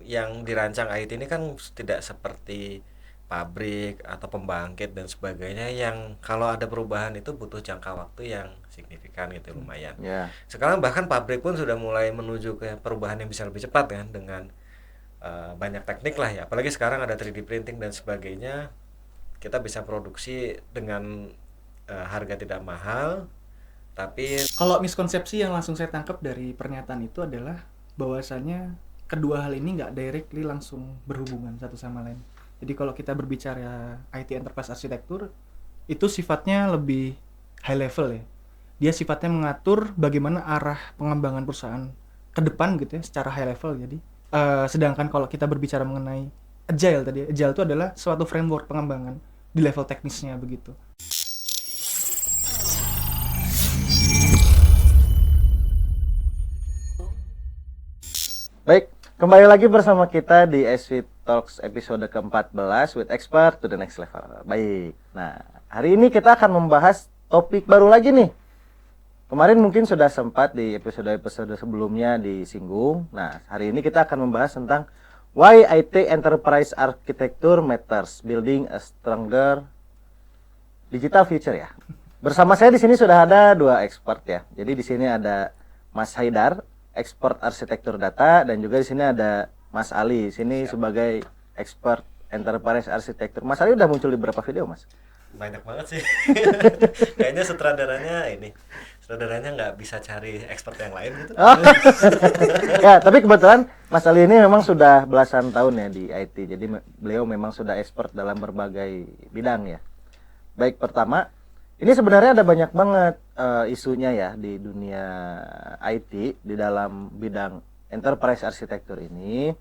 yang dirancang IT ini kan tidak seperti pabrik atau pembangkit dan sebagainya yang kalau ada perubahan itu butuh jangka waktu yang signifikan gitu lumayan. Ya. Sekarang bahkan pabrik pun sudah mulai menuju ke perubahan yang bisa lebih cepat kan dengan banyak teknik lah ya. Apalagi sekarang ada 3D printing dan sebagainya, kita bisa produksi dengan harga tidak mahal tapi Kalau miskonsepsi yang langsung saya tangkap dari pernyataan itu adalah bahwasannya kedua hal ini nggak directly langsung berhubungan satu sama lain. Jadi kalau kita berbicara IT Enterprise Architecture, itu sifatnya lebih high level ya. Dia sifatnya mengatur bagaimana arah pengembangan perusahaan ke depan gitu ya, secara high level. Jadi, sedangkan kalau kita berbicara mengenai agile tadi, agile itu adalah suatu framework pengembangan di level teknisnya begitu. Baik, kembali lagi bersama kita di SV Talks episode ke-14 with expert to the next level. Baik, nah hari ini kita akan membahas topik baru lagi nih. Kemarin mungkin sudah sempat di episode-episode sebelumnya disinggung. Nah, hari ini kita akan membahas tentang why IT Enterprise Architecture matters, building a stronger digital future ya. Bersama saya di sini sudah ada dua expert ya. Jadi di sini ada Mas Haidar, expert arsitektur data, dan juga di sini ada Mas Ali, sini sebagai expert enterprise arsitektur. Mas Ali udah muncul di berapa video, Mas? banyak banget sih. Kayaknya sutradaranya nggak bisa cari expert yang lain gitu. Oh. Ya, tapi kebetulan Mas Ali ini memang sudah belasan tahun ya di IT. Jadi beliau memang sudah expert dalam berbagai bidang ya. Baik, pertama, ini sebenarnya ada banyak banget isunya ya di dunia IT di dalam bidang enterprise architecture ini.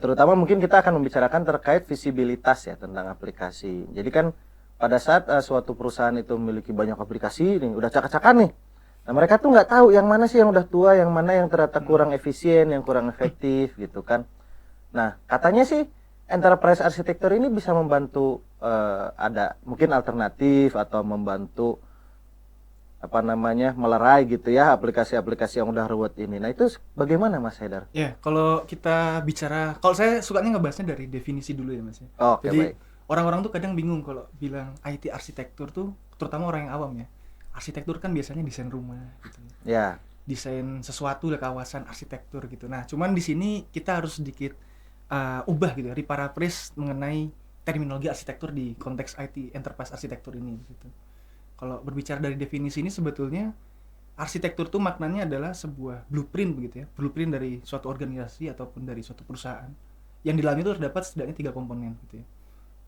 Terutama mungkin kita akan membicarakan terkait visibilitas ya tentang aplikasi. Jadi kan pada saat suatu perusahaan itu memiliki banyak aplikasi nih, udah cakap-cakap nih. Nah, mereka tuh nggak tahu yang mana sih yang udah tua, yang mana yang ternyata kurang efisien, yang kurang efektif gitu kan. Nah, katanya sih enterprise architecture ini bisa membantu ada mungkin alternatif atau membantu apa namanya melerai gitu ya aplikasi-aplikasi yang udah ruwet ini. Nah, itu bagaimana Mas Haidar? Ya, kalau kita bicara, kalau saya sukanya ngebahasnya dari definisi dulu ya Mas ya. Oke, Jadi baik. orang-orang tuh kadang bingung kalau bilang IT arsitektur tuh, terutama orang yang awam ya. Arsitektur kan biasanya desain rumah gitu. Ya, Desain sesuatu lah kawasan arsitektur gitu. Nah, cuman di sini kita harus sedikit ubah gitu ya, reparaphrase mengenai terminologi arsitektur di konteks IT enterprise arsitektur ini gitu. Kalau berbicara dari definisi ini sebetulnya arsitektur itu maknanya adalah sebuah blueprint begitu ya, blueprint dari suatu organisasi ataupun dari suatu perusahaan yang di dalamnya itu terdapat setidaknya 3 komponen gitu ya,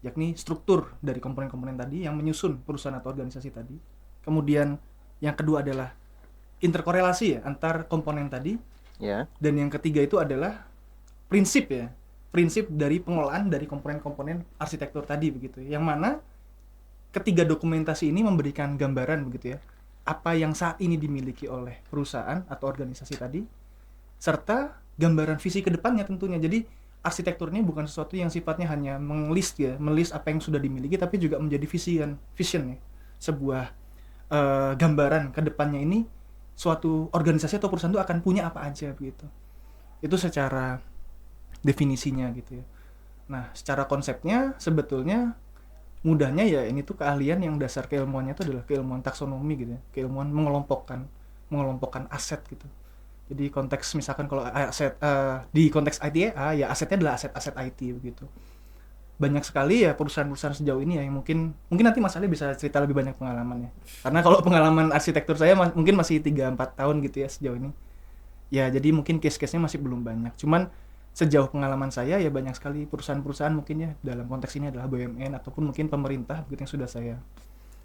yakni struktur dari komponen-komponen tadi yang menyusun perusahaan atau organisasi tadi. Kemudian yang kedua adalah interkorelasi ya antar komponen tadi, ya. dan yang ketiga itu adalah prinsip ya, prinsip dari pengolahan dari komponen-komponen arsitektur tadi begitu ya. Yang mana ketiga dokumentasi ini memberikan gambaran begitu ya, apa yang saat ini dimiliki oleh perusahaan atau organisasi tadi, serta gambaran visi ke depannya tentunya. Jadi arsitekturnya bukan sesuatu yang sifatnya hanya menglist ya, melist apa yang sudah dimiliki, tapi juga menjadi vision ya. Sebuah gambaran ke depannya ini suatu organisasi atau perusahaan itu akan punya apa aja begitu. Itu secara definisinya gitu ya. Nah, secara konsepnya sebetulnya mudahnya ya ini tuh keahlian yang dasar keilmuannya itu adalah keilmuan taksonomi gitu ya, keilmuan mengelompokkan aset gitu. Jadi konteks misalkan kalau aset di konteks ITA ya asetnya adalah aset-aset IT begitu. Banyak sekali ya perusahaan-perusahaan sejauh ini ya yang mungkin nanti Mas Ali bisa cerita lebih banyak pengalamannya. Karena kalau pengalaman arsitektur saya mungkin masih 3-4 tahun gitu ya sejauh ini. Ya jadi mungkin case-case-nya masih belum banyak. Cuman sejauh pengalaman saya ya banyak sekali perusahaan-perusahaan mungkin ya dalam konteks ini adalah BUMN ataupun mungkin pemerintah begitu yang sudah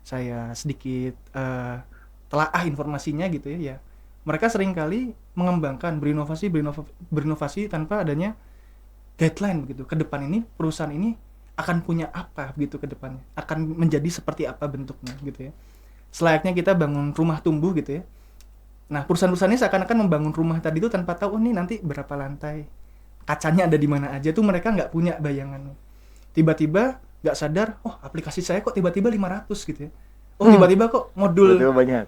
saya sedikit telaah informasinya gitu ya. Mereka seringkali mengembangkan berinovasi tanpa adanya guideline begitu. Ke depan ini perusahaan ini akan punya apa begitu ke depannya. Akan menjadi seperti apa bentuknya gitu ya. Selayaknya kita bangun rumah tumbuh gitu ya. Nah, perusahaan-perusahaan ini seakan-akan membangun rumah tadi itu tanpa tahu nih nanti berapa lantai, kacanya ada di mana aja tuh mereka nggak punya bayangan. Tiba-tiba nggak sadar, oh aplikasi saya kok tiba-tiba 500 gitu ya. oh tiba-tiba kok Tiba-tiba banyak.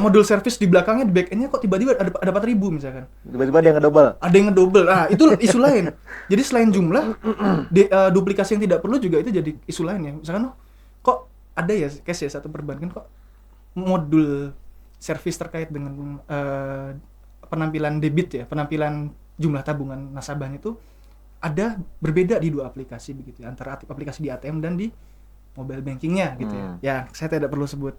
modul service di belakangnya, di back endnya kok tiba-tiba ada 4.000 misalkan. Tiba-tiba dia ngedouble. Ada yang ngedouble. Ah, itu isu lain. Jadi selain jumlah, duplikasi yang tidak perlu juga itu jadi isu lain ya. Misalkan kok ada ya case ya satu perbankan kok modul service terkait dengan penampilan debit ya, penampilan jumlah tabungan nasabahnya itu ada berbeda di dua aplikasi begitu ya, antara aplikasi di ATM dan di mobile bankingnya gitu ya. Ya, saya tidak perlu sebut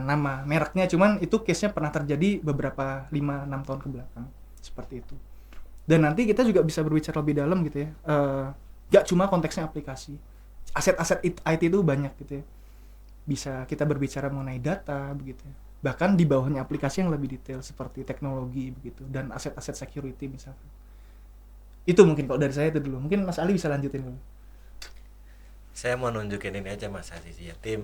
nama mereknya, cuman itu case-nya pernah terjadi beberapa 5-6 tahun ke belakang seperti itu. Dan nanti kita juga bisa berbicara lebih dalam gitu ya. Gak cuma konteksnya aplikasi. Aset-aset IT itu banyak gitu ya. Bisa kita berbicara mengenai data begitu ya. Bahkan di bawahnya aplikasi yang lebih detail seperti teknologi begitu dan aset-aset security misalkan. Itu mungkin kalau dari saya itu dulu. Mungkin Mas Ali bisa lanjutin dulu. Saya mau nunjukin ini aja Mas Aziz ya. Tim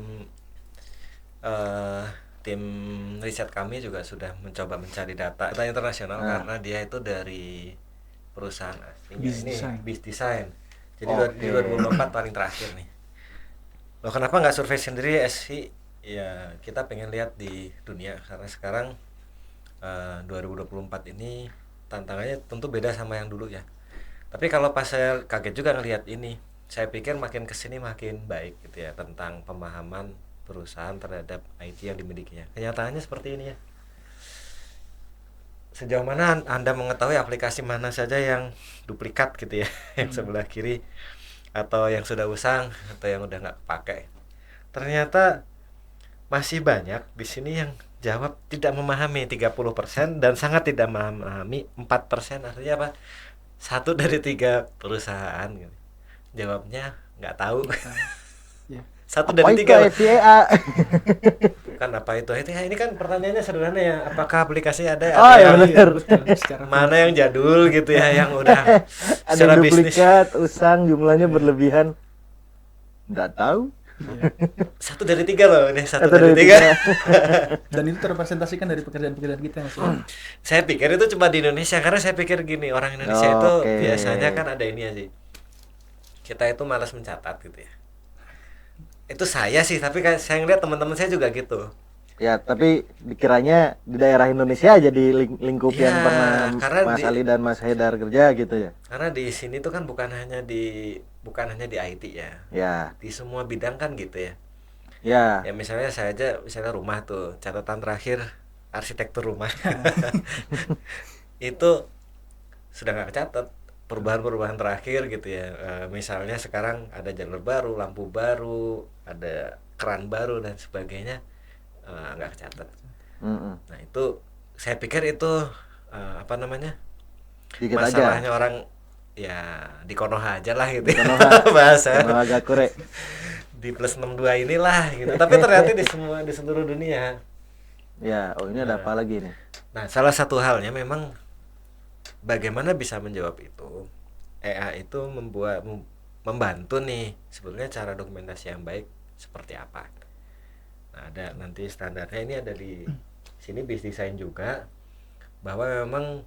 riset kami juga sudah mencoba mencari data internasional karena dia itu dari perusahaan asing ini Biz Design. Jadi di 2024 paling terakhir nih. Loh kenapa nggak survei sendiri sih? Ya kita pengen lihat di dunia karena sekarang 2024 ini tantangannya tentu beda sama yang dulu ya. Tapi kalau pas saya kaget juga ngelihat ini, saya pikir makin kesini makin baik gitu ya tentang pemahaman perusahaan terhadap IT yang dimilikinya. Kenyataannya seperti ini ya. Sejauh mana Anda mengetahui aplikasi mana saja yang duplikat gitu ya, yang sebelah kiri atau yang sudah usang atau yang udah nggak pakai. Ternyata masih banyak di sini yang jawab tidak memahami 30% dan sangat tidak memahami 4%. Artinya apa? 1 dari 3 perusahaan gitu. Jawabnya nggak tahu. Ya. 1 dari 3. Kan apa itu ITA? Ini kan pertanyaannya sederhana ya. Apakah aplikasi ada? Oh ya yang, benar. mana yang jadul gitu ya, yang udah Ada secara bisnis. duplikat, usang, jumlahnya berlebihan. Nggak tahu. 1 dari 3 loh, ini 1 dari 3. Dan itu terrepresentasikan dari pekerjaan-pekerjaan kita yang Saya pikir itu cuma di Indonesia karena saya pikir gini, orang Indonesia itu biasanya kan ada ini aja. Kita itu malas mencatat gitu ya. Itu saya sih, tapi saya ngeliat teman-teman saya juga gitu. Ya, tapi dikiranya di daerah Indonesia aja di lingkup Ya, yang pernah karena Mas Ali dan Mas Haidar kerja gitu ya. Karena di sini tuh kan bukan hanya di IT ya. Ya. Di semua bidang kan gitu ya. Ya. Ya misalnya saya aja, misalnya rumah tuh, catatan terakhir arsitektur rumah. Itu sudah nggak kecatat perubahan-perubahan terakhir gitu ya. Misalnya sekarang ada jalur baru, lampu baru, ada keran baru dan sebagainya, nggak kecatat. Nah itu saya pikir itu apa namanya, Dikit masalahnya aja. orang ya di Konoha aja lah gitu ya. Konoha. Bahasa Konoha Gakure. di plus 62 inilah gitu. Tapi ternyata di seluruh dunia. Ya, oh ini ada apa lagi nih? Nah, salah satu halnya memang bagaimana bisa menjawab itu. AI itu membantu nih sebetulnya cara dokumentasi yang baik seperti apa. Nah, ada nanti standarnya, ini ada di sini Biz Design juga, bahwa memang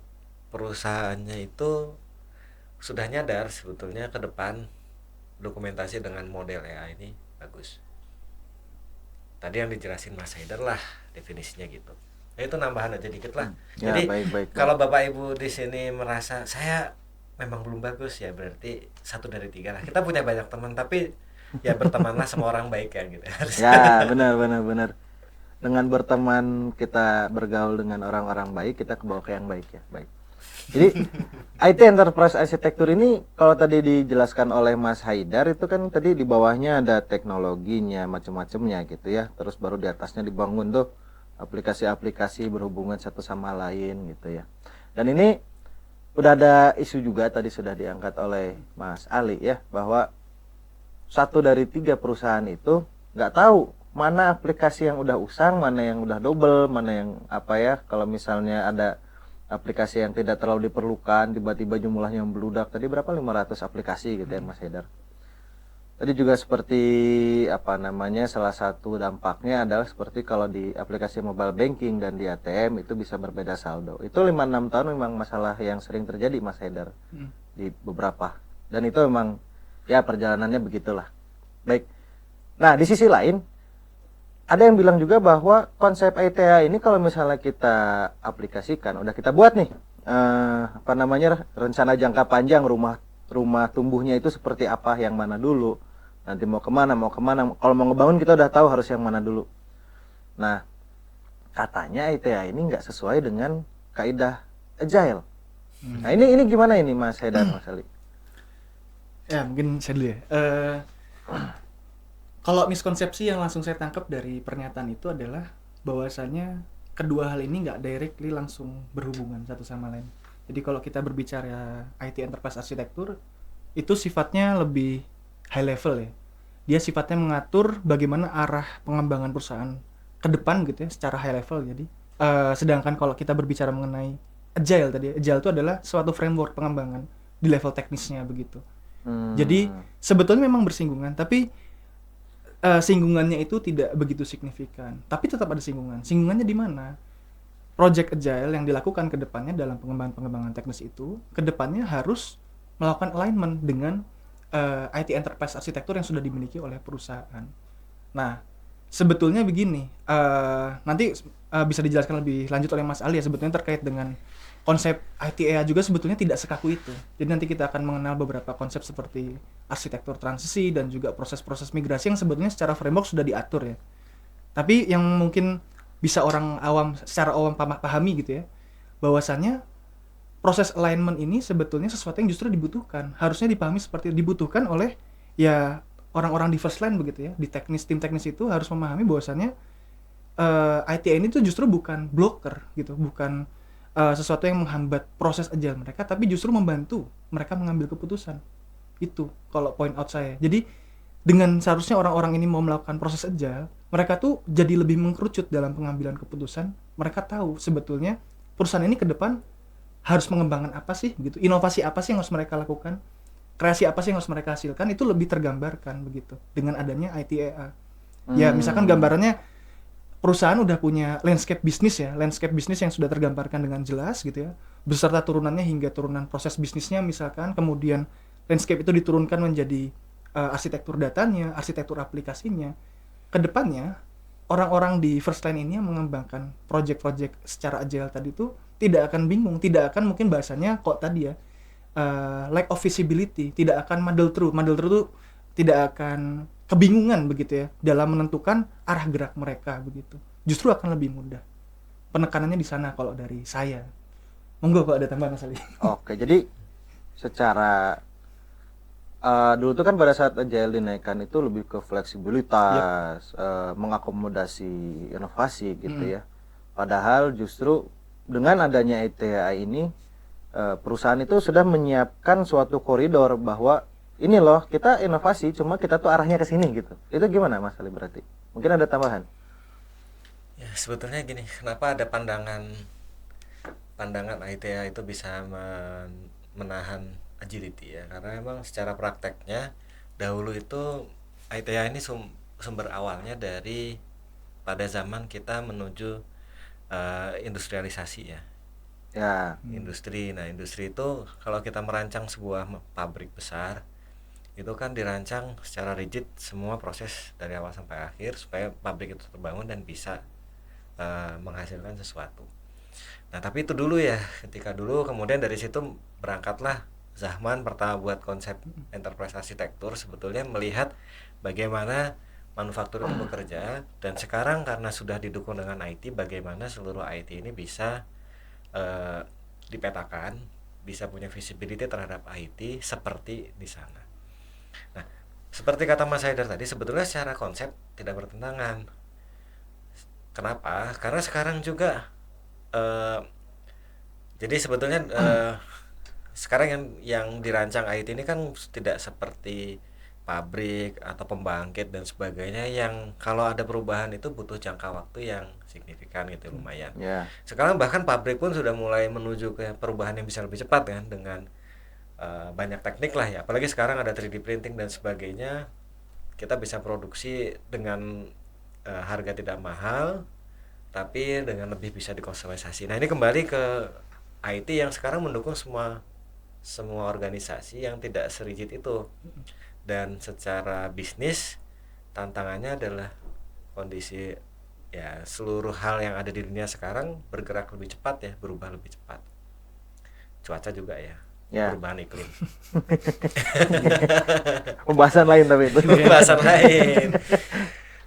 perusahaannya itu sudah nyadar sebetulnya ke depan dokumentasi dengan model AI ini bagus. Tadi yang dijelasin Mas Haidar lah definisinya gitu. Nah, itu nambahan aja dikit lah. Ya, Jadi baik. kalau Bapak Ibu di sini merasa saya memang belum bagus, ya berarti 1 dari 3 lah. Kita punya banyak teman, tapi ya bertemanlah sama orang baik ya gitu. Ya, benar. Dengan berteman kita bergaul dengan orang-orang baik, kita kebawa ke yang baik ya. Baik. Jadi IT Enterprise Arsitektur ini kalau tadi dijelaskan oleh Mas Haidar itu kan tadi di bawahnya ada teknologinya macam-macamnya gitu ya. Terus baru di atasnya dibangun tuh aplikasi-aplikasi berhubungan satu sama lain gitu ya. Dan ini udah ada isu juga tadi sudah diangkat oleh Mas Ali ya, bahwa 1 dari 3 perusahaan itu nggak tahu mana aplikasi yang udah usang, mana yang udah double, mana yang apa ya. Kalau misalnya ada aplikasi yang tidak terlalu diperlukan, tiba-tiba jumlahnya membludak. Tadi berapa? 500 aplikasi gitu ya Mas Haidar. Tadi juga seperti apa namanya, salah satu dampaknya adalah seperti kalau di aplikasi mobile banking dan di ATM itu bisa berbeda saldo. Itu 5-6 tahun memang masalah yang sering terjadi Mas Haidar di beberapa. Dan itu memang ya perjalanannya begitulah. Baik. Nah, di sisi lain ada yang bilang juga bahwa konsep ITA ini kalau misalnya kita aplikasikan, udah kita buat nih, apa namanya, rencana jangka panjang rumah tumbuhnya itu seperti apa, yang mana dulu, nanti mau kemana, kalau mau ngebangun kita udah tahu harus yang mana dulu. Nah, katanya ITA ini nggak sesuai dengan kaidah agile. Nah, ini gimana ini Mas Haidar, Mas Ali? Ya, mungkin saya dulu ya. Kalau miskonsepsi yang langsung saya tangkap dari pernyataan itu adalah bahwasannya kedua hal ini nggak directly langsung berhubungan satu sama lain. Jadi kalau kita berbicara IT Enterprise Architecture, itu sifatnya lebih high level ya. Dia sifatnya mengatur bagaimana arah pengembangan perusahaan ke depan gitu ya, secara high level. Jadi, sedangkan kalau kita berbicara mengenai agile tadi, agile itu adalah suatu framework pengembangan di level teknisnya begitu. Jadi sebetulnya memang bersinggungan, tapi singgungannya itu tidak begitu signifikan. Tapi tetap ada singgungan. Singgungannya di mana? Project agile yang dilakukan ke depannya dalam pengembangan teknis itu, ke depannya harus melakukan alignment dengan IT enterprise arsitektur yang sudah dimiliki oleh perusahaan. Nah, sebetulnya begini, nanti bisa dijelaskan lebih lanjut oleh Mas Ali ya, sebetulnya terkait dengan konsep ITEA juga sebetulnya tidak sekaku itu. Jadi nanti kita akan mengenal beberapa konsep seperti arsitektur transisi dan juga proses-proses migrasi yang sebetulnya secara framework sudah diatur ya. Tapi yang mungkin bisa orang awam secara awam pahami gitu ya, bahwasannya proses alignment ini sebetulnya sesuatu yang justru dibutuhkan. Harusnya dipahami seperti dibutuhkan oleh ya orang-orang di first line begitu ya. Di tim teknis itu harus memahami bahwasannya ITEA ini tuh justru bukan blocker gitu, bukan sesuatu yang menghambat proses agile mereka, tapi justru membantu mereka mengambil keputusan. Itu kalau point out saya. Jadi dengan seharusnya orang-orang ini mau melakukan proses agile, mereka tuh jadi lebih mengkerucut dalam pengambilan keputusan. Mereka tahu sebetulnya perusahaan ini ke depan harus mengembangkan apa sih gitu, inovasi apa sih yang harus mereka lakukan, kreasi apa sih yang harus mereka hasilkan, itu lebih tergambarkan begitu dengan adanya ITEA. Ya misalkan gambarannya perusahaan udah punya landscape bisnis ya, landscape bisnis yang sudah tergambarkan dengan jelas gitu ya, beserta turunannya hingga turunan proses bisnisnya misalkan, kemudian landscape itu diturunkan menjadi arsitektur datanya, arsitektur aplikasinya. Kedepannya orang-orang di first line ini yang mengembangkan project-project secara agile tadi itu tidak akan bingung, tidak akan mungkin bahasanya kok tadi ya lack of visibility, tidak akan muddle through itu tidak akan kebingungan begitu ya dalam menentukan arah gerak mereka begitu. Justru akan lebih mudah. Penekanannya di sana kalau dari saya. Monggo kalau ada tambahan Mas Ali. Oke, jadi secara dulu tuh kan pada saat agile dinaikkan itu lebih ke fleksibilitas, mengakomodasi inovasi gitu ya. Padahal justru dengan adanya ITEA ini perusahaan itu sudah menyiapkan suatu koridor bahwa ini loh kita inovasi, cuma kita tuh arahnya ke sini gitu. Itu gimana Mas Ali berarti? Mungkin ada tambahan? Ya sebetulnya gini, kenapa ada pandangan ITEA itu bisa menahan agility ya, karena memang secara prakteknya dahulu itu ITEA ini sumber awalnya dari pada zaman kita menuju industrialisasi ya. Industri. Nah, industri itu kalau kita merancang sebuah pabrik besar, itu kan dirancang secara rigid semua proses dari awal sampai akhir supaya pabrik itu terbangun dan bisa menghasilkan sesuatu. Nah, tapi itu dulu ya, ketika dulu kemudian dari situ berangkatlah Zahman pertama buat konsep enterprise arsitektur, sebetulnya melihat bagaimana manufaktur itu bekerja, dan sekarang karena sudah didukung dengan IT, bagaimana seluruh IT ini bisa dipetakan, bisa punya visibility terhadap IT seperti di sana. Nah, seperti kata Mas Haidar tadi, sebetulnya secara konsep tidak bertentangan. Kenapa? Karena sekarang juga jadi sebetulnya sekarang yang dirancang IT ini kan tidak seperti pabrik atau pembangkit dan sebagainya yang kalau ada perubahan itu butuh jangka waktu yang signifikan gitu, lumayan. Sekarang bahkan pabrik pun sudah mulai menuju ke perubahan yang bisa lebih cepat kan, dengan banyak teknik lah ya, apalagi sekarang ada 3D printing dan sebagainya. Kita bisa produksi dengan harga tidak mahal tapi dengan lebih bisa dikustomisasi. Nah, ini kembali ke IT yang sekarang mendukung semua organisasi yang tidak serigid itu. Dan secara bisnis tantangannya adalah kondisi ya seluruh hal yang ada di dunia sekarang bergerak lebih cepat ya, berubah lebih cepat. Cuaca juga ya, Ya. perubahan iklim. Pembahasan lain tapi itu. Pembahasan lain.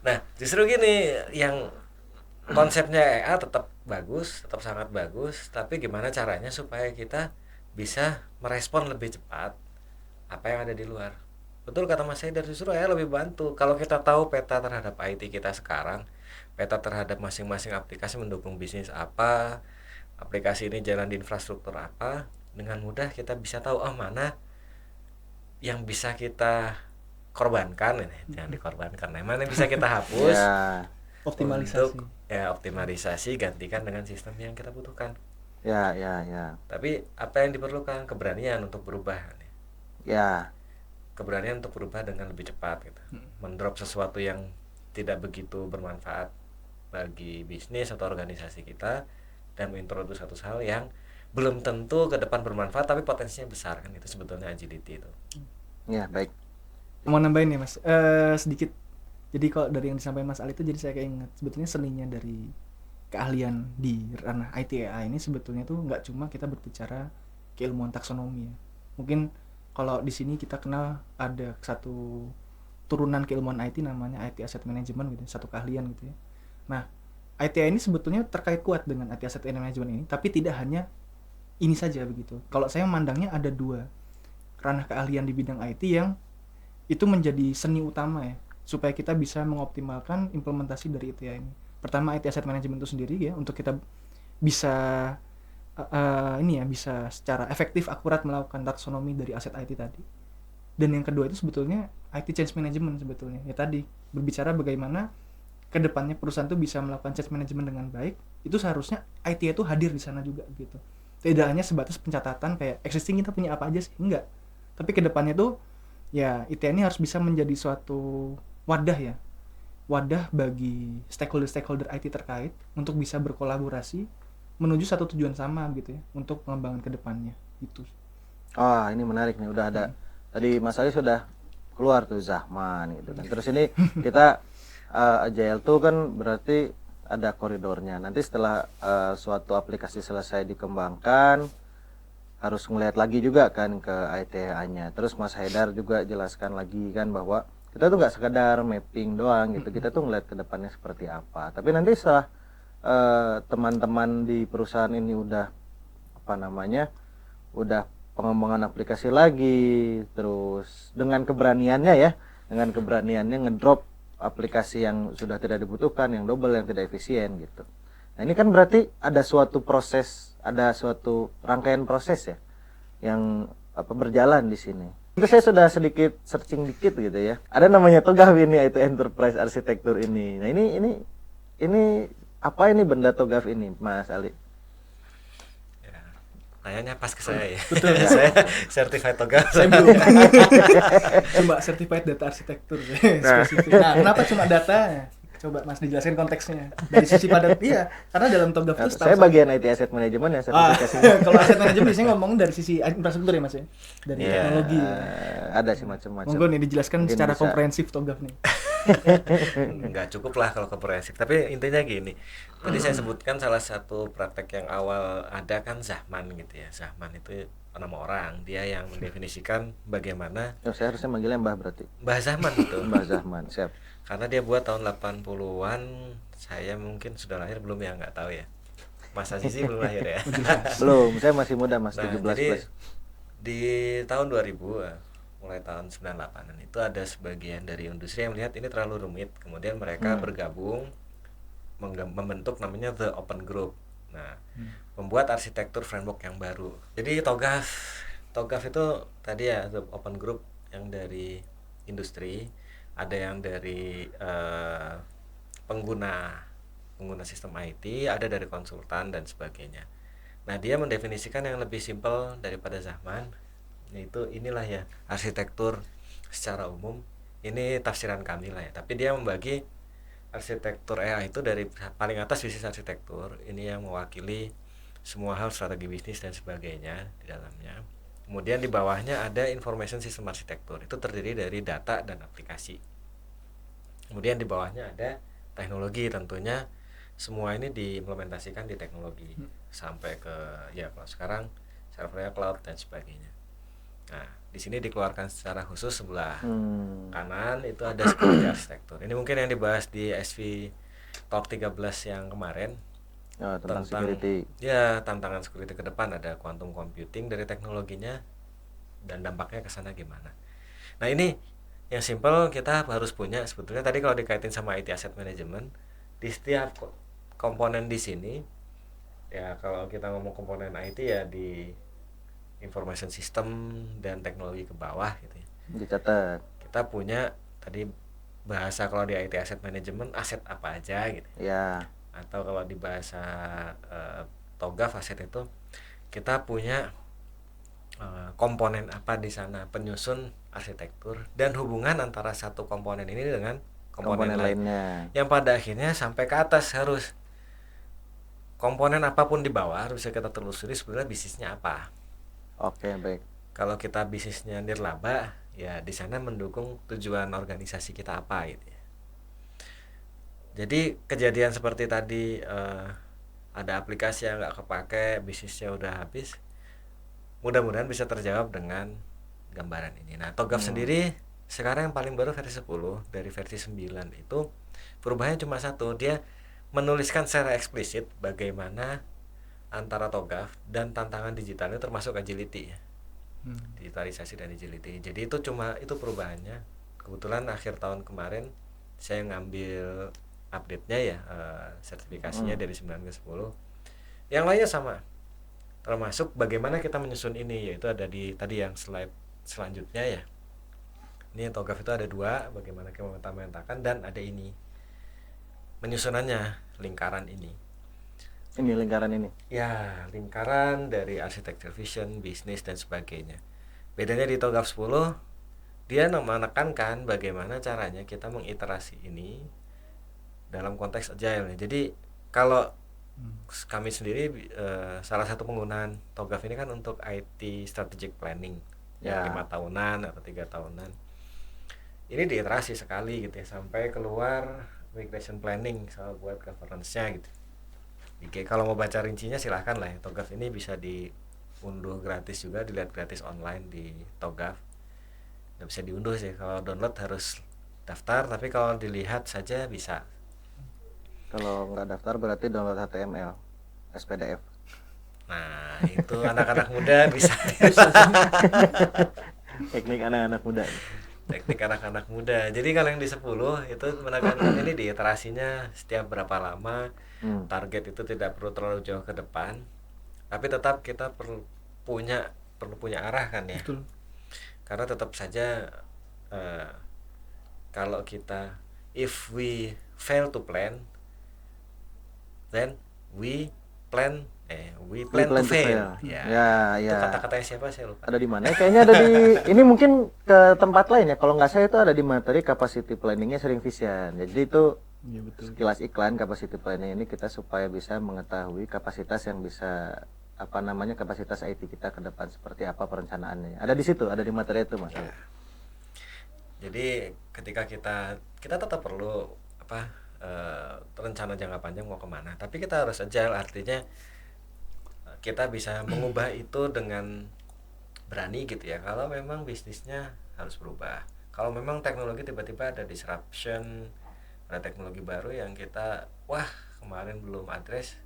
Nah, justru gini, yang konsepnya EA tetap bagus, tetap sangat bagus, tapi gimana caranya supaya kita bisa merespon lebih cepat apa yang ada di luar. Betul kata Mas Haidar, justru EA lebih bantu. Kalau kita tahu peta terhadap IT kita sekarang, peta terhadap masing-masing aplikasi mendukung bisnis apa, aplikasi ini jalan di infrastruktur apa, dengan mudah kita bisa tahu mana yang bisa kita korbankan, jangan dikorbankan, mana yang bisa kita hapus. Ya, Optimalisasi. Untuk optimalisasi gantikan dengan sistem yang kita butuhkan. ya. Tapi apa yang diperlukan? Keberanian untuk berubah. Ya, Keberanian untuk berubah dengan lebih cepat gitu. Mendrop sesuatu yang tidak begitu bermanfaat bagi bisnis atau organisasi kita dan mengintroduksi satu hal yang belum tentu ke depan bermanfaat tapi potensinya besar, kan itu sebetulnya agility itu. ya baik. Mau nambahin nih Mas, sedikit. Jadi kalau dari yang disampaikan Mas Ali itu jadi saya keinget sebetulnya seninya dari keahlian di ranah ITA ini sebetulnya tuh nggak cuma kita berbicara keilmuan taksonomi ya. Mungkin kalau di sini kita kenal ada satu turunan keilmuan IT namanya IT Asset Management gitu, satu keahlian gitu ya. Nah, ITA ini sebetulnya terkait kuat dengan IT Asset Management ini, tapi tidak hanya ini saja begitu. Kalau saya memandangnya ada dua ranah keahlian di bidang IT yang itu menjadi seni utama ya, supaya kita bisa mengoptimalkan implementasi dari ITA ini. Pertama IT Asset Management itu sendiri ya, untuk kita bisa bisa secara efektif akurat melakukan taksonomi dari aset IT tadi. Dan yang kedua itu sebetulnya IT Change Management sebetulnya. Ya tadi berbicara bagaimana kedepannya perusahaan itu bisa melakukan change management dengan baik, itu seharusnya IT itu hadir di sana juga gitu. Tidak hanya sebatas pencatatan kayak existing kita punya apa aja sih, enggak. Tapi kedepannya tuh ya IT ini harus bisa menjadi suatu wadah ya, wadah bagi stakeholder IT terkait untuk bisa berkolaborasi menuju satu tujuan sama gitu ya, untuk pengembangan kedepannya gitu. Oh, ini menarik nih, udah ada. Tadi Mas Ali sudah keluar tuh Zahman gitu kan. Terus ini kita Agile tuh kan berarti ada koridornya. Nanti setelah suatu aplikasi selesai dikembangkan, harus ngelihat lagi juga kan ke ITA-nya. Terus Mas Haidar juga jelaskan lagi kan bahwa kita tuh nggak sekedar mapping doang gitu, kita tuh ngelihat ke depannya seperti apa. Tapi nanti setelah teman-teman di perusahaan ini udah udah pengembangan aplikasi lagi, terus dengan keberaniannya ngedrop aplikasi yang sudah tidak dibutuhkan, yang double, yang tidak efisien gitu. Nah ini kan berarti ada suatu proses, ada suatu rangkaian proses ya yang berjalan di sini. Itu saya sudah sedikit searching dikit gitu ya. Ada namanya TOGAF ini, itu Enterprise Architecture ini. Nah ini apa ini benda TOGAF ini, Mas Ali? Ya, nanyanya pas ke saya ya. Betul. Saya certified TOGAF. Saya belum. Coba certified data arsitektur spesifik. Nah, kenapa cuma data? Coba Mas dijelaskan konteksnya dari sisi padat. Iya, karena dalam TOGAF itu Saya bagian IT Asset Management ya sertifikasinya. kalau aset manajemen biasanya ngomong dari sisi infrastruktur ya Mas ya, dari teknologi. Ada sih macam-macam. Monggo nih dijelaskan Mungkin secara bisa. komprehensif TOGAF nih. Nggak cukup lah kalau komprehensif, tapi intinya gini, tadi saya sebutkan salah satu praktek yang awal ada kan Zahman gitu ya. Zahman itu nama orang, dia yang mendefinisikan bagaimana Saya harusnya manggilnya Mbah berarti. Mbah Zahman itu. Mbah Zahman, siap. Karena dia buat tahun 80-an, saya mungkin sudah lahir belum ya, nggak tahu ya. Mas Azizi belum lahir ya. Belum, saya masih muda Mas, Nah, 17 jadi plus. di tahun 2000 mulai tahun 98-an itu ada sebagian dari industri yang melihat ini terlalu rumit, kemudian mereka bergabung membentuk namanya The Open Group. Nah, membuat arsitektur framework yang baru. Jadi TOGAF itu tadi ya, The Open Group yang dari industri, ada yang dari pengguna sistem IT, ada dari konsultan dan sebagainya. Nah, dia mendefinisikan yang lebih simpel daripada Zahman, yaitu inilah ya arsitektur secara umum. Ini tafsiran kami lah ya, tapi dia membagi arsitektur EA itu dari paling atas bisnis arsitektur, ini yang mewakili semua hal strategi bisnis dan sebagainya di dalamnya. Kemudian di bawahnya ada information system arsitektur, itu terdiri dari data dan aplikasi. Kemudian di bawahnya ada teknologi tentunya semua ini diimplementasikan di teknologi sampai ke ya kalau sekarang servernya cloud dan sebagainya. Nah, di sini dikeluarkan secara khusus sebelah kanan itu ada security arsitektur. Ini mungkin yang dibahas di SV Talk 13 yang kemarin. Tentang security. Ya, tantangan security ke depan, ada quantum computing dari teknologinya dan dampaknya ke sana gimana. Nah, ini yang simple kita harus punya sebetulnya tadi kalau dikaitin sama IT asset management di setiap komponen di sini ya, kalau kita ngomong komponen IT ya di information system dan teknologi ke bawah gitu ya. Dicatat. Kita punya tadi bahasa kalau di IT asset management aset apa aja gitu. Ya. Atau kalau di bahasa TOGAF aset itu kita punya komponen apa di sana, penyusun arsitektur dan hubungan antara satu komponen ini dengan komponen lainnya. Yang pada akhirnya sampai ke atas harus komponen apapun di bawah harus kita telusuri sebenarnya bisnisnya apa. Oke, baik. Kalau kita bisnisnya nirlaba, ya di sana mendukung tujuan organisasi kita apa gitu ya. Jadi kejadian seperti tadi ada aplikasi yang nggak kepake, bisnisnya udah habis, mudah-mudahan bisa terjawab dengan gambaran ini. Nah, TOGAF sendiri sekarang yang paling baru versi 10, dari versi 9 itu perubahannya cuma satu, dia menuliskan secara eksplisit bagaimana antara TOGAF dan tantangan digitalnya termasuk agility ya. Digitalisasi dan agility. Jadi itu cuma itu perubahannya. Kebetulan akhir tahun kemarin saya ngambil update-nya ya, sertifikasinya dari 9 ke 10. Yang lainnya sama. Termasuk bagaimana kita menyusun ini, yaitu ada di tadi yang slide selanjutnya ya. Ini TOGAF itu ada 2, bagaimana kita memetakan, dan ada ini menyusunannya, lingkaran ini. Ini lingkaran ini. Ya, lingkaran dari architecture vision, bisnis dan sebagainya. Bedanya di TOGAF 10, dia menekankan bagaimana caranya kita mengiterasi ini dalam konteks agile. Jadi kalau kami sendiri salah satu penggunaan TOGAF ini kan untuk IT strategic planning ya, 5 tahunan atau 3 tahunan. Ini diiterasi sekali gitu ya, sampai keluar migration planning sama buat governance-nya gitu. Kalau mau baca rincinya silahkan lah ya. TOGAF ini bisa diunduh gratis juga, dilihat gratis online di TOGAF. Nggak bisa diunduh sih, kalau download harus daftar, tapi kalau dilihat saja bisa. Kalau nggak daftar berarti download HTML, SPDF. Nah, itu anak-anak muda bisa. Teknik anak-anak muda. Teknik anak-anak muda. Jadi kalau yang di 10 itu menekankan ini di iterasinya setiap berapa lama. Target itu tidak perlu terlalu jauh ke depan, tapi tetap kita perlu punya arah kan ya. Betul. Karena tetap saja kalau kita if we fail to plan, then we plan to fail. Ya. Itu kata-katanya siapa saya lupa. Ada di mana? Kayaknya ada di ini mungkin ke tempat lain ya. Kalau nggak saya itu ada di materi capacity planningnya Sharing Vision. Jadi itu Iya, betul. sekilas iklan capacity planning ini kita supaya bisa mengetahui kapasitas yang bisa kapasitas IT kita ke depan seperti apa perencanaannya. Ada di situ, ada di materi itu, Mas. Ya. Jadi ketika kita tetap perlu rencana jangka panjang mau kemana, tapi kita harus agile, artinya kita bisa mengubah itu dengan berani gitu ya. Kalau memang bisnisnya harus berubah, kalau memang teknologi tiba-tiba ada disruption, ada teknologi baru yang kita kemarin belum address,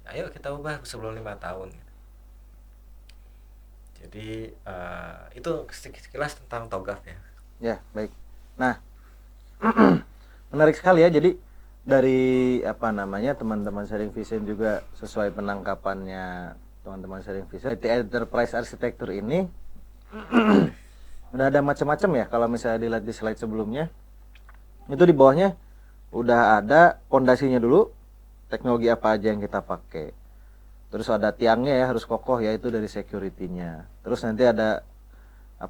ayo kita ubah sebelum 5 tahun. Jadi itu sekilas tentang TOGAF ya. Ya, baik. Nah, menarik sekali ya. Jadi dari teman-teman Sharing Vision juga sesuai penangkapannya teman-teman Sharing Vision, IT Enterprise Architecture ini udah ada macam-macam ya. Kalau misalnya dilihat di slide sebelumnya, itu di bawahnya udah ada pondasinya dulu, teknologi apa aja yang kita pakai. Terus ada tiangnya ya, harus kokoh ya, itu dari security-nya. Terus nanti ada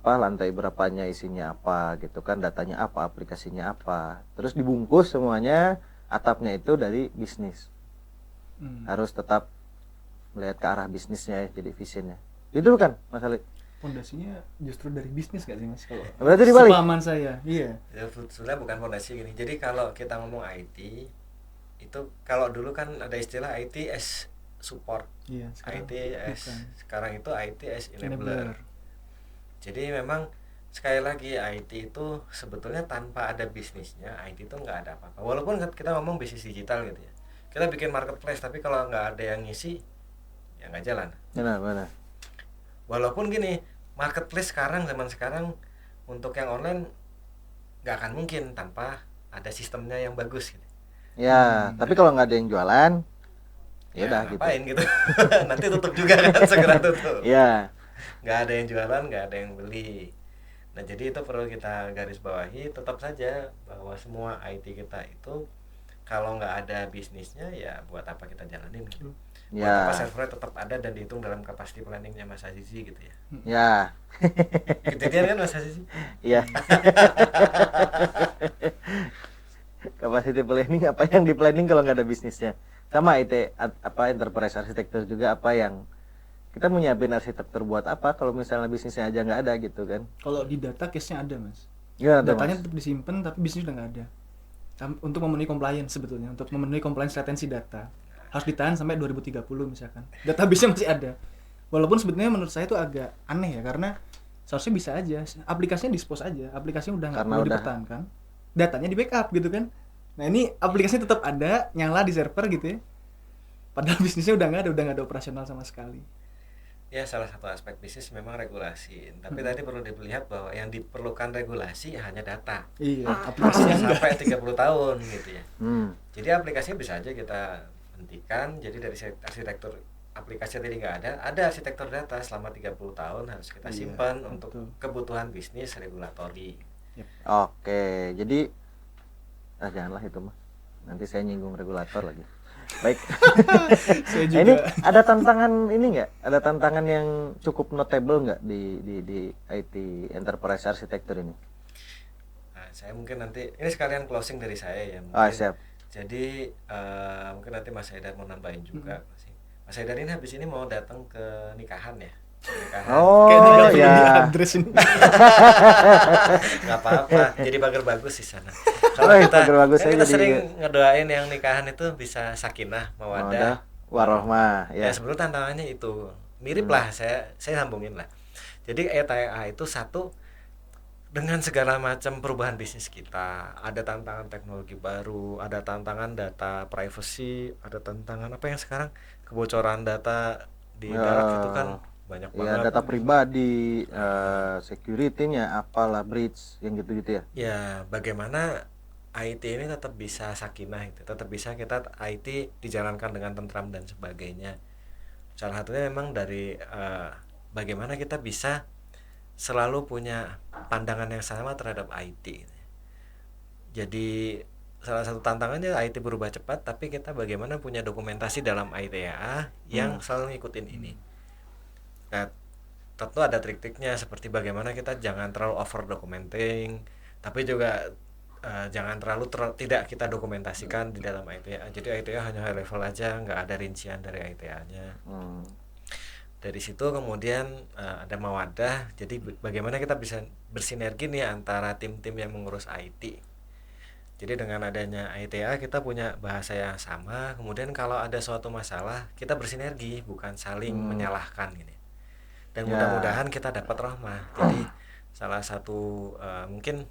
lantai berapanya, isinya apa gitu kan, datanya apa, aplikasinya apa. Terus dibungkus semuanya, atapnya itu dari bisnis. Harus tetap melihat ke arah bisnisnya ya, jadi visionnya. Itu kan Mas Ali? Pondasinya justru dari bisnis gak sih Mas kalau Berarti dibalik. sepahaman saya? Iya. Ya, sebenarnya bukan fondasi gini. Jadi kalau kita ngomong IT itu, kalau dulu kan ada istilah IT as support, Iya, sekarang IT as bukan. sekarang itu IT as Enabler. enabler. Jadi memang sekali lagi IT itu sebetulnya tanpa ada bisnisnya IT itu nggak ada apa-apa. Walaupun kita ngomong bisnis digital gitu ya, kita bikin marketplace tapi kalau nggak ada yang ngisi ya nggak jalan. Benar. Walaupun gini, marketplace zaman sekarang untuk yang online nggak akan mungkin tanpa ada sistemnya yang bagus gitu. Ya, tapi kalau nggak ada yang jualan, ya udah gitu. Ngapain gitu. Nanti tutup juga kan, segera tutup. Ya, Nggak ada yang jualan, nggak ada yang beli. Nah jadi itu perlu kita garis bawahi, tetap saja bahwa semua IT kita itu kalau nggak ada bisnisnya ya buat apa kita jalanin gitu. Buat apa ya, servernya tetap ada dan dihitung dalam capacity planningnya Mas Azizi gitu ya. ya, Gitu kan Mas Azizi? ya. Capacity planning, apa yang di planning kalau nggak ada bisnisnya? Sama IT apa enterprise arsitektur juga, apa yang kita mau nyiapin arsitektur buat apa kalau misalnya bisnisnya aja nggak ada gitu kan? Kalau di data case-nya ada Mas. Gimana tuh, Datanya Mas? tetap disimpan tapi bisnis udah nggak ada. Untuk memenuhi compliance sebetulnya, untuk memenuhi compliance retensi data harus ditahan sampai 2030 misalkan. Database-nya masih ada. Walaupun sebetulnya menurut saya itu agak aneh ya, karena seharusnya bisa aja aplikasinya dispose aja, aplikasinya udah nggak Karena perlu udah- dipertahankan, datanya di backup gitu kan. Nah ini aplikasinya tetap ada, nyala di server gitu ya, padahal bisnisnya udah nggak ada operasional sama sekali. Ya salah satu aspek bisnis memang regulasi. Tapi tadi perlu dilihat bahwa yang diperlukan regulasi hanya data. Iya, aplikasinya enggak. Sampai 30 tahun gitu ya. Hmm, Jadi aplikasinya bisa aja kita hentikan. Jadi dari arsitektur aplikasi tadi nggak ada arsitektur data selama 30 tahun harus kita Iya, simpan untuk betul. kebutuhan bisnis regulatori. oke. Jadi, janganlah itu mah. Nanti saya nyinggung regulator lagi. Baik. Saya Nah, ini juga ada tantangan ini nggak? Ada tantangan yang cukup notable nggak di IT enterprise arsitektur ini? Nah, saya mungkin nanti ini sekalian closing dari saya ya. Ah, Mungkin. siap. Jadi mungkin nanti Mas Haidar mau nambahin juga. Mas Haidar ini habis ini mau datang ke nikahan ya. Nikahan. Oh, kayak tinggal pilih di ya. address ini. Nggak apa-apa, jadi pagar bagus di sana. Kalau Wih, kita, pagar bagus kan saya kita jadi- sering ngedoain yang nikahan itu bisa sakinah, mawadah. Mawadah, warohmah, Ya, ya. sebetulnya tantangannya itu mirip lah, saya sambungin lah. Jadi ETA itu satu, dengan segala macam perubahan bisnis kita, ada tantangan teknologi baru, ada tantangan data privacy, ada tantangan apa yang sekarang kebocoran data di darat itu kan banyak Ya, banget. data pribadi, security-nya, apalah breach, yang gitu-gitu ya. Ya, bagaimana IT ini tetap bisa sakinah itu, tetap bisa kita IT dijalankan dengan tentram dan sebagainya. Salah satunya memang dari bagaimana kita bisa selalu punya pandangan yang sama terhadap IT. Jadi salah satu tantangannya IT berubah cepat, tapi kita bagaimana punya dokumentasi dalam ITAA yang selalu ngikutin ini. Nah, tentu ada trik-triknya seperti bagaimana kita jangan terlalu over documenting, tapi juga jangan terlalu tidak kita dokumentasikan di dalam ITA. Jadi ITA hanya high level aja, nggak ada rincian dari ITA-nya. Dari situ kemudian ada mawadah. Jadi bagaimana kita bisa bersinergi nih antara tim-tim yang mengurus IT. Jadi dengan adanya ITA kita punya bahasa yang sama. Kemudian kalau ada suatu masalah kita bersinergi, bukan saling menyalahkan gitu. Dan mudah-mudahan kita dapat rahmah. Jadi salah satu mungkin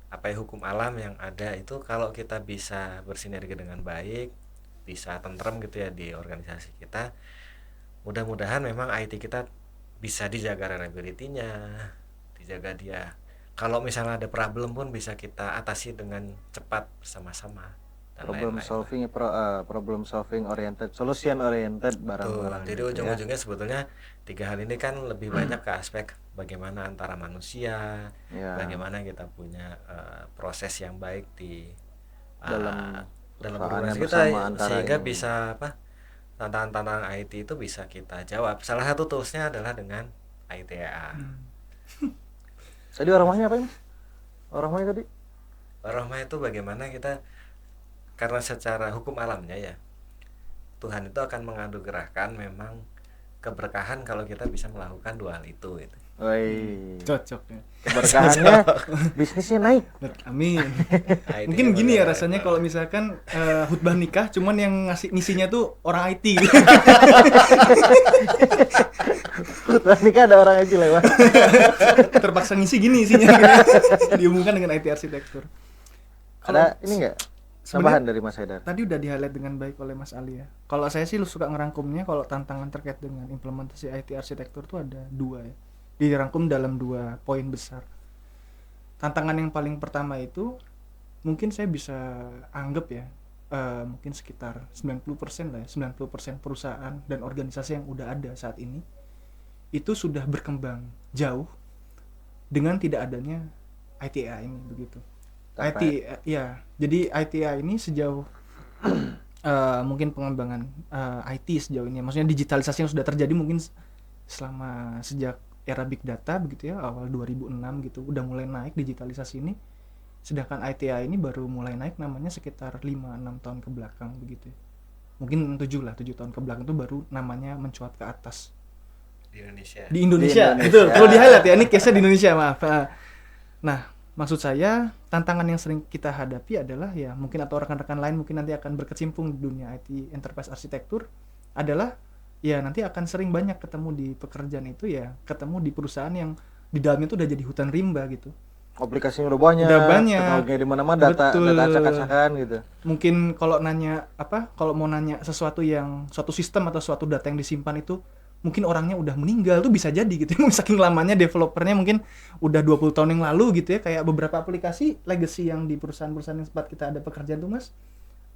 apa ya, hukum alam yang ada itu kalau kita bisa bersinergi dengan baik, bisa tentrem gitu ya di organisasi kita. Mudah-mudahan memang IT kita bisa dijaga reliability-nya, dijaga dia. Kalau misalnya ada problem pun bisa kita atasi dengan cepat bersama-sama. Dan lain-lain. Problem solving oriented, solution oriented Betul. barang-barang. Jadi gitu ya. ujung-ujungnya sebetulnya tiga hal ini kan lebih banyak ke aspek bagaimana antara manusia, Ya. bagaimana kita punya proses yang baik di Dalam dalam perubahannya organisasi kita, bersama antara sehingga ini. bisa tantangan-tantangan IT itu bisa kita jawab. Salah satu toolsnya adalah dengan ITA. Tadi orangnya apa ini? Orangnya tadi? Rahmah itu bagaimana kita, karena secara hukum alamnya ya Tuhan itu akan menganugerahkan memang keberkahan kalau kita bisa melakukan dua hal itu gitu. Woi, Cocok ya. keberkahannya bisnisnya naik. Amin. IT Mungkin gini ya bener. rasanya kalau misalkan khutbah nikah cuman yang ngasih ngisinya tuh orang IT gitu. Tadi kan ada orang aja lewat. Terpaksa ngisi gini isinya gitu. Diumumkan dengan IT arsitektur. Ada ini enggak? sebenarnya- Tambahan dari Mas Haidar. Tadi udah di-highlight dengan baik oleh Mas Ali ya. Kalau saya sih suka ngerangkumnya kalau tantangan terkait dengan implementasi IT arsitektur tuh ada dua ya. Dirangkum dalam 2 poin besar. Tantangan yang paling pertama itu mungkin saya bisa anggap ya mungkin sekitar 90% lah ya, 90% perusahaan dan organisasi yang udah ada saat ini itu sudah berkembang jauh dengan tidak adanya ITA ini begitu. Tanpa- Ya, jadi ITA ini sejauh mungkin pengembangan IT sejauh ini, maksudnya digitalisasi yang sudah terjadi mungkin selama sejak era big data begitu ya, awal 2006 gitu udah mulai naik digitalisasi ini. Sedangkan ITA ini baru mulai naik namanya sekitar 5-6 tahun ke belakang begitu ya. Mungkin 7 tahun ke belakang itu baru namanya mencuat ke atas. Di Indonesia. Di Indonesia, Di Indonesia. betul. Perlu di-highlight ya, ini case-nya di Indonesia, maaf. Nah, maksud saya tantangan yang sering kita hadapi adalah ya mungkin atau rekan-rekan lain mungkin nanti akan berkecimpung di dunia IT enterprise arsitektur adalah ya nanti akan sering banyak ketemu di pekerjaan itu ya, ketemu di perusahaan yang di dalamnya itu udah jadi hutan rimba gitu. Aplikasinya udah banyak. Udah banyak. Teknologinya di mana-mana, data Betul. data acak-acakan gitu. Mungkin kalau mau nanya sesuatu yang suatu sistem atau suatu data yang disimpan itu mungkin orangnya udah meninggal tuh bisa jadi gitu. Saking lamanya developernya mungkin udah 20 tahun yang lalu gitu ya, kayak beberapa aplikasi legacy yang di perusahaan-perusahaan yang sempat kita ada pekerjaan tuh Mas.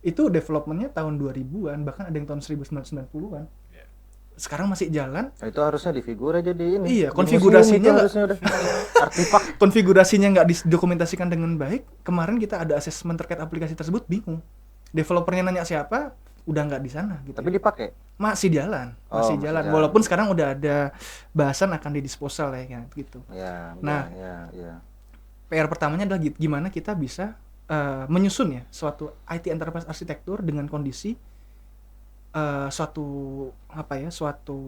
Itu developmentnya tahun 2000-an, bahkan ada yang tahun 1990-an. Iya. Sekarang masih jalan. Nah, itu harusnya di figure jadi ini. Iya, Di konfigurasinya museum itu nggak- harusnya udah artefak. Konfigurasinya nggak didokumentasikan dengan baik. Kemarin kita ada asesmen terkait aplikasi tersebut, bingung. Developernya nanya siapa, udah nggak di sana gitu. Tapi dipakai. Masih jalan, Oh, masih masih jalan. jalan. Walaupun sekarang udah ada bahasan akan didisposal ya gitu. Ya, Nah. ya. PR pertamanya adalah gimana kita bisa menyusun ya suatu IT enterprise arsitektur dengan kondisi suatu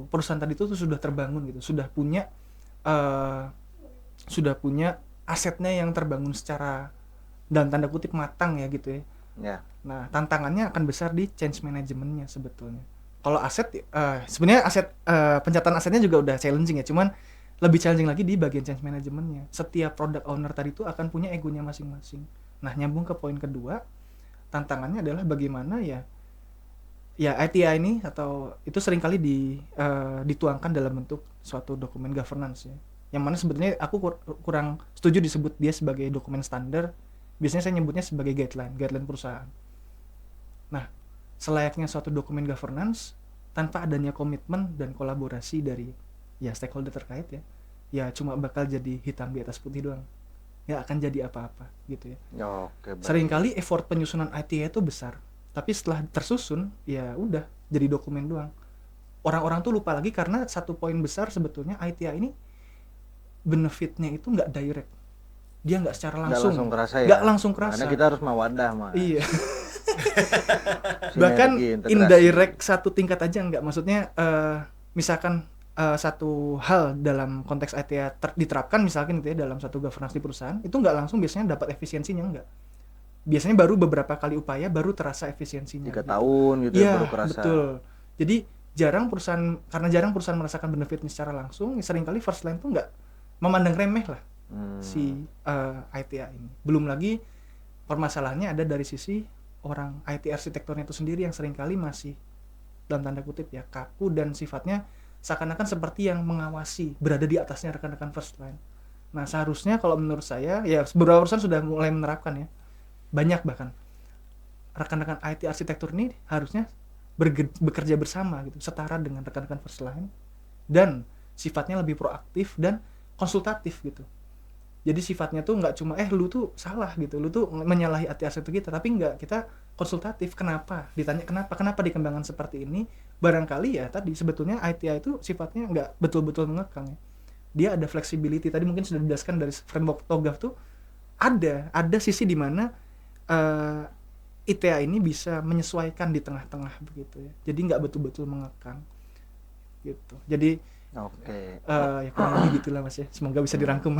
perusahaan tadi itu tuh sudah terbangun gitu, sudah punya asetnya yang terbangun secara dalam tanda kutip matang ya gitu ya. Ya. Nah, tantangannya akan besar di change manajemennya sebetulnya. Kalau aset, sebenarnya pencatatan asetnya juga udah challenging ya, cuman lebih challenging lagi di bagian change manajemennya. Setiap product owner tadi itu akan punya egonya masing-masing. Nah, nyambung ke poin kedua, tantangannya adalah bagaimana ya ITI ini atau itu seringkali dituangkan dalam bentuk suatu dokumen governance ya. Yang mana sebetulnya aku kurang setuju disebut dia sebagai dokumen standar. Biasanya saya nyebutnya sebagai guideline perusahaan. Nah, selayaknya suatu dokumen governance tanpa adanya komitmen dan kolaborasi dari ya stakeholder terkait ya cuma bakal jadi hitam di atas putih doang. Ya akan jadi apa-apa gitu ya. Oke, baik. Seringkali effort penyusunan ITA itu besar, tapi setelah tersusun ya udah jadi dokumen doang. Orang-orang tuh lupa lagi karena satu poin besar sebetulnya ITA ini benefitnya itu nggak direct. Dia nggak secara Nggak langsung. langsung kerasa ya. Nggak langsung kerasa. Karena kita harus mawadah, Mas. Iya. Sinergi, Bahkan integrasi. indirect satu tingkat aja nggak. Maksudnya misalkan satu hal dalam konteks ITA diterapkan misalkan gitu ya dalam satu governance di perusahaan itu nggak langsung biasanya dapat efisiensinya nggak. Biasanya baru beberapa kali upaya baru terasa efisiensinya. 3 gitu. tahun gitu Iya, baru kerasa. betul. Jadi jarang perusahaan merasakan benefitnya secara langsung, seringkali first line tuh nggak memandang remeh lah si ITA ini. Belum lagi permasalahannya ada dari sisi orang IT arsitekturnya itu sendiri yang seringkali masih dalam tanda kutip ya kaku dan sifatnya seakan-akan seperti yang mengawasi, berada di atasnya rekan-rekan first line. Nah, seharusnya kalau menurut saya ya beberapa perusahaan sudah mulai menerapkan ya. Banyak bahkan rekan-rekan IT arsitektur ini harusnya bekerja bersama gitu, setara dengan rekan-rekan first line dan sifatnya lebih proaktif dan konsultatif gitu. Jadi sifatnya tuh nggak cuma lu tuh salah gitu, lu tuh menyalahi IT arsitektur kita, tapi nggak, kita konsultatif. Kenapa? Ditanya kenapa dikembangkan seperti ini? Barangkali ya tadi sebetulnya ITI itu sifatnya nggak betul-betul mengekang ya. Dia ada flexibility, tadi mungkin sudah dijelaskan dari framework TOGAF tuh ada sisi di mana ITA ini bisa menyesuaikan di tengah-tengah begitu ya. Jadi nggak betul-betul mengekang gitu. Jadi Oke. Ya kurang lebih gitulah Mas ya. Semoga bisa dirangkum.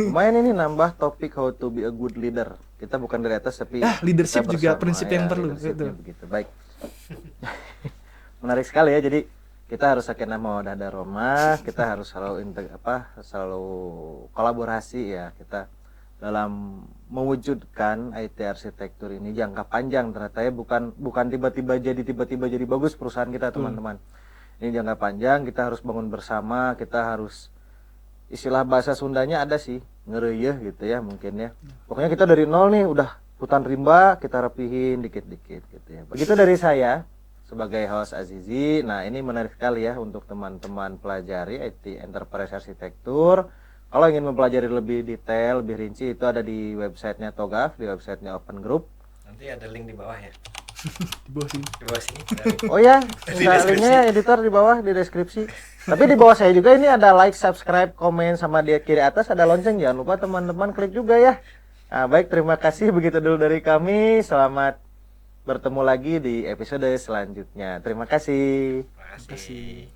Lumayan ini nambah topik how to be a good leader. Kita bukan dari atas tapi Leadership kita juga bersama, prinsip yang perlu. leadershipnya Betul. begitu. Baik. Menarik sekali ya. Jadi kita harus sakinah mawaddah warahmah, kita harus selalu kolaborasi ya kita dalam mewujudkan IT arsitektur ini jangka panjang. Ternyata ya bukan tiba-tiba jadi bagus perusahaan kita teman-teman. Ini jangka panjang, kita harus bangun bersama, kita harus istilah bahasa Sundanya ada sih, ngereyeh gitu ya mungkin ya. Pokoknya kita dari nol nih udah hutan rimba, kita rapihin dikit-dikit gitu ya. Begitu dari saya sebagai host Azizi. Nah, ini menarik sekali ya untuk teman-teman pelajari IT Enterprise Arsitektur. Kalau ingin mempelajari lebih detail, lebih rinci itu ada di websitenya Togaf, di websitenya Open Group. Nanti ada link di bawah ya. Di bawah sini. Di bawah sini ada link. Oh ya, Di enggak, deskripsi. linknya editor di bawah di deskripsi. Tapi di bawah saya juga ini ada like, subscribe, komen, sama di kiri atas ada lonceng. Jangan lupa teman-teman klik juga ya. Nah, baik, terima kasih begitu dulu dari kami. Selamat bertemu lagi di episode selanjutnya. Terima kasih. Terima kasih.